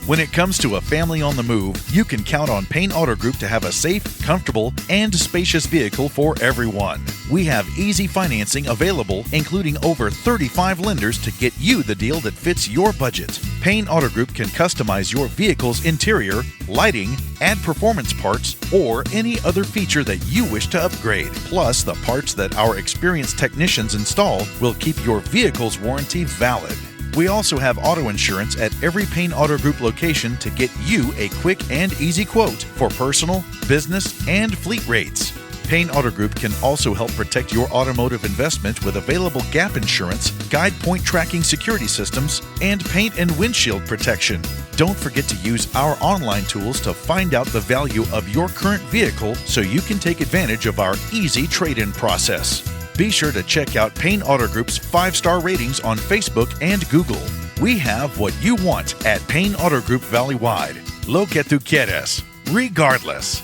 When it comes to a family on the move, you can count on Payne Auto Group to have a safe, comfortable, and spacious vehicle for everyone. We have easy financing available, including over 35 lenders to get you the deal that fits your budget. Payne Auto Group can customize your vehicle's interior, lighting, add performance parts, or any other feature that you wish to upgrade. Plus, the parts that our experienced technicians install will keep your vehicle's warranty valid. We also have auto insurance at every Payne Auto Group location to get you a quick and easy quote for personal, business, and fleet rates. Payne Auto Group can also help protect your automotive investment with available gap insurance, guide point tracking security systems, and paint and windshield protection. Don't forget to use our online tools to find out the value of your current vehicle so you can take advantage of our easy trade-in process. Be sure to check out Payne Auto Group's 5-star ratings on Facebook and Google. We have what you want at Payne Auto Group Valley-wide. Lo que tú quieres, regardless.